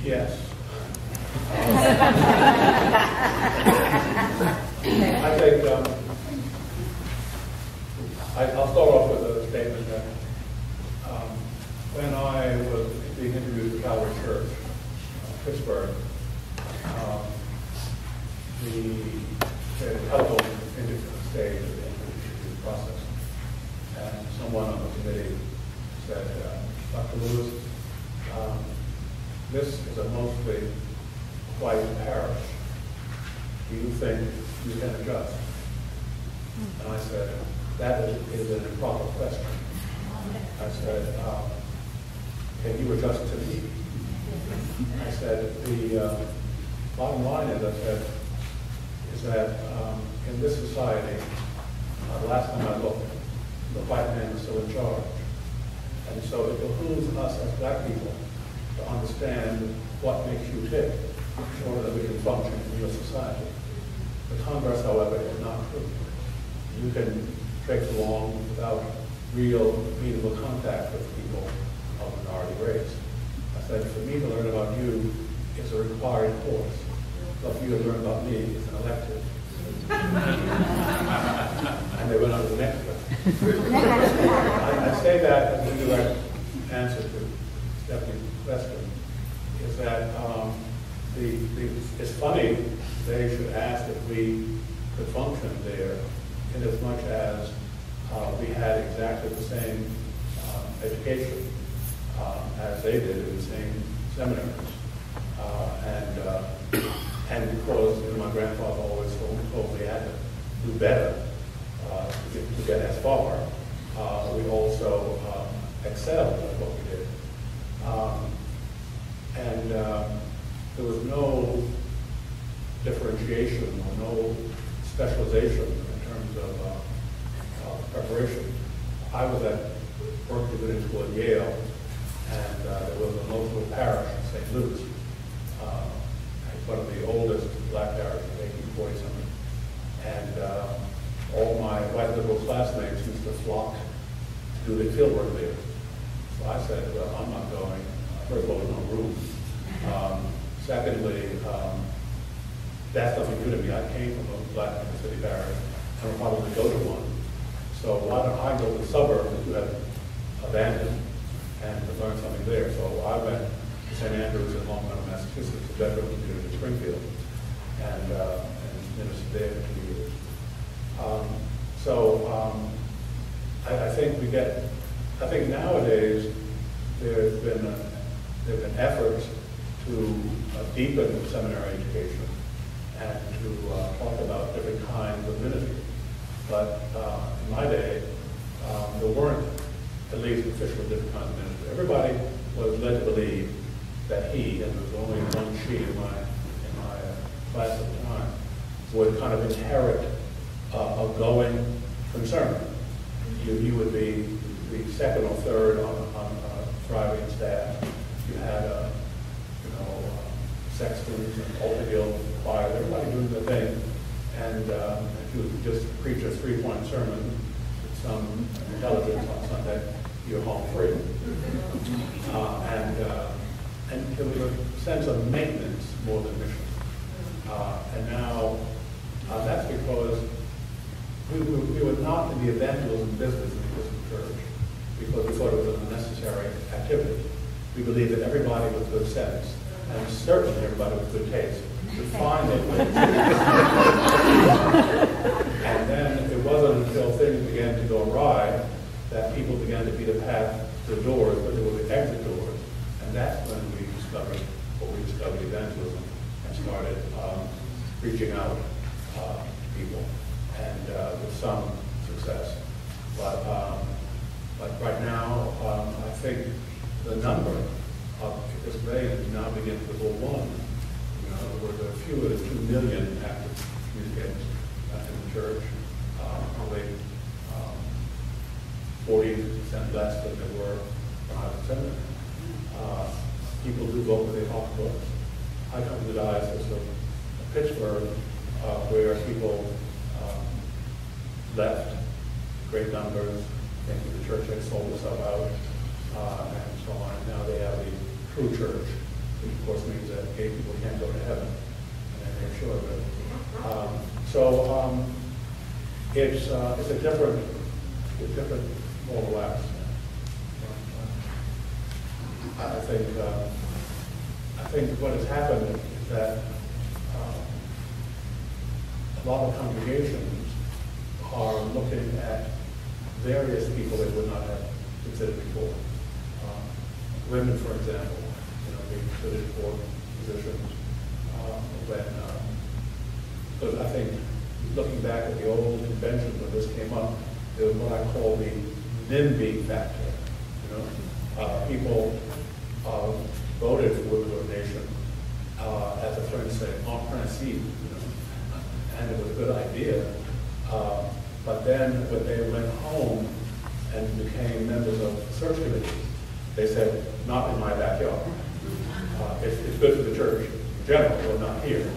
Yes. I think I'll start off with a statement that when I was being interviewed at Calvary Church, Pittsburgh, the telephone into the stage of the interview process, and someone on the committee said, Dr. Lewis, this is a mostly white parish. Do you think you can adjust? And I said, that is an improper question. I said, can you adjust to me? I said, the bottom line is, is that in this society, the last time I looked, the white man is still in charge. And so it behooves us as black people to understand what makes you tick in order that we can function in your society. The converse, however, is not true. You can traipse along without real, meaningful contact with people of minority race. I said, for me to learn about you is a required course, but for you to learn about me is an elective. And they went on to the next question. I say that as a direct answer to Stephanie's question, is that it's funny they should ask if we could function there in as much as we had exactly the same education as they did in the same seminaries. And because my grandfather always told me I had to do better to get as far, we also excelled at what we did. And there was no differentiation or no specialization in terms of preparation. I was at Berkeley Divinity School at Yale, and there was a local parish in St. Luke's, one of the oldest black parishes, 1840-something. And all my white liberal classmates used to flock to do the field work there. So I said, well, I'm not going. First of all, there's no room. Secondly, that's nothing new to me. I came from a black city parish, and I'll probably go to one. So why don't I go to the suburb that you have abandoned and learn something there? So I went to St. Andrews in Long Meadow, Massachusetts, a veteran community in Springfield, and ministered there for 2 years. I think nowadays there's been efforts to deepen seminary education and to talk about different kinds of ministry. But in my day, there weren't at least officially different kinds of ministry. Everybody was led to believe that he, and there was only one she in my class at the time, would kind of inherit a going concern. You would be the second or third on a thriving staff. You had sextons and altar guild choir, everybody doing their thing. And if you would just preach a 3-point sermon with some intelligence on Sunday, you're home free. And there was a sense of maintenance more than mission. And now that's because we were not in the evangelism business in the Episcopal Church because we thought it was a necessary activity. We believed that everybody with good sense, and certainly everybody with good taste, would find their way. And then it wasn't until things began to go awry that people began to beat a path to the doors, but there were the exit doors. And that's when we discovered evangelism and started reaching out to people, and with some success. But right now, I think the number of Episcopalians now begins with a one. In other words, there are fewer than 2 million active communicants in the church, only 40% less than there were when I was in seminary. People do vote with their pocketbooks. I come to the Diocese of Pittsburgh, where people left great numbers, thinking the church had sold itself out, and so on. And now they have a true church which of course means that gay people can't go to heaven, and they're sure of it. It's a different moral act. I think what has happened is that a lot of congregations are looking at various people they would not have considered before. Women, for example, being considered for positions because I think looking back at the old conventions when this came up, there was what I call the NIMBY factor. People voted for women's ordination as a French say, en principe, and it was a good idea. But then when they went home and became members of search committees, they said, not in my backyard. It's good for the church in general, but not here.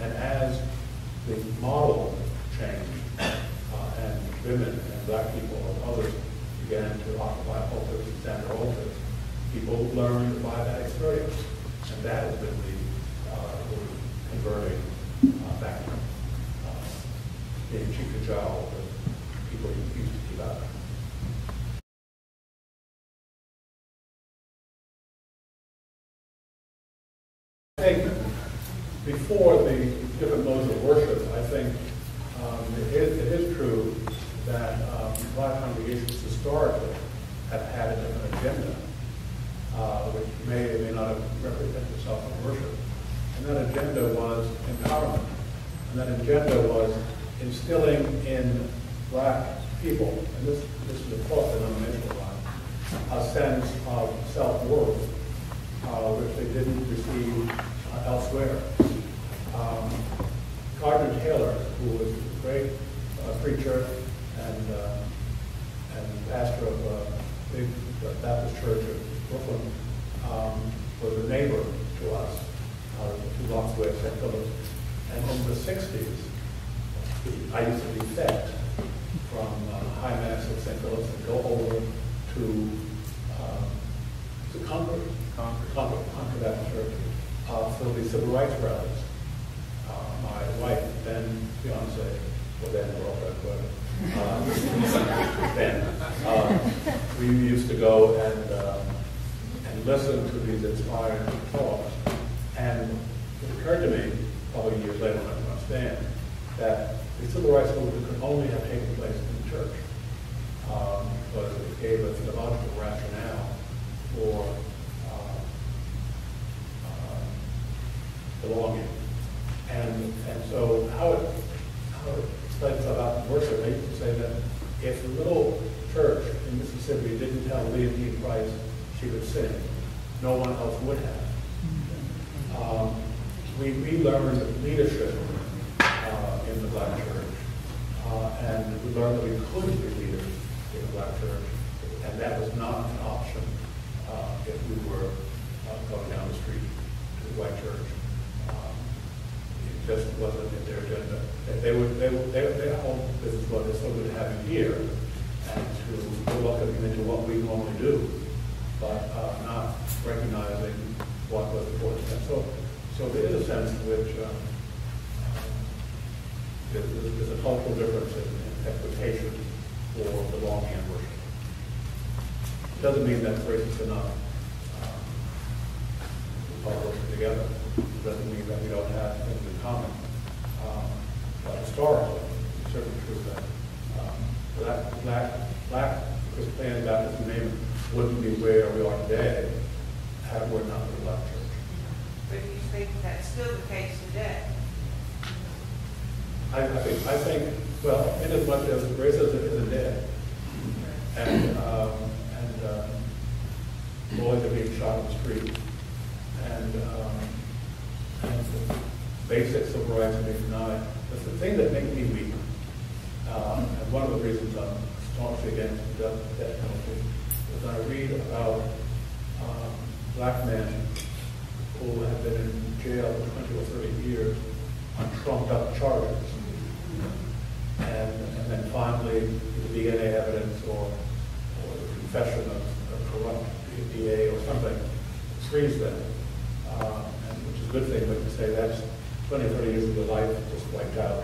And as the model changed, and women and black people and others began to occupy pulpits and stand their altars, people learned by that experience. And that has been the converting factor. Being cheek to jowl with people you used to keep out. I think before the different modes of worship, I think it is true that black congregations historically have had a different agenda, which may or may not have represented itself in worship. And that agenda was empowerment. And that agenda was instilling in black people, and this is a cross-denominational one, a sense of self-worth, which they didn't receive elsewhere. Cardinal Taylor, who was a great preacher and pastor of a big Baptist church in Brooklyn, was a neighbor to us, 2 blocks away at St. Philip's. And in the 60s, I used to defect from High Mass at St. Philip's and go over to Concord Baptist Church for the civil rights rallies. My wife, then fiance, well then girlfriend, but we used to go and listen to these inspiring talks. And it occurred to me, probably years later when I understand, that the civil rights movement could only have taken place in the church. Because it gave a theological rationale for belonging. And so how it played itself out in worship, I used to say that if the little church in Mississippi didn't tell Leontine Price she could sing, no one else would have. We learned leadership in the black church, and we learned that we could be leaders in the black church, and that was not an option if we were going down the street to the white church. It just wasn't in their agenda. Their whole business was, it's so good to have you here and to welcome you into what we normally do, but not recognizing what was important. And so there is a sense in which there's a cultural difference in expectation for belonging and worship. It doesn't mean that races cannot all worship together. It doesn't mean that we don't have things in common. But historically, it's certainly true that black Christianity, Baptist, you name it, wouldn't be where we are today had we not been a black church. But you think that's still the case today? I think, well, in as much as racism isn't dead, and boys are being shot on the street, and basic civil rights are being denied. That's the thing that makes me weak. And one of the reasons I'm staunchly against the death penalty is I read about black men who have been in jail for 20 or 30 years on trumped up charges. And then finally, the DNA evidence or the confession of a corrupt DA or something frees them, which is a good thing, but you say that's 20 or 30 years of your life just wiped out.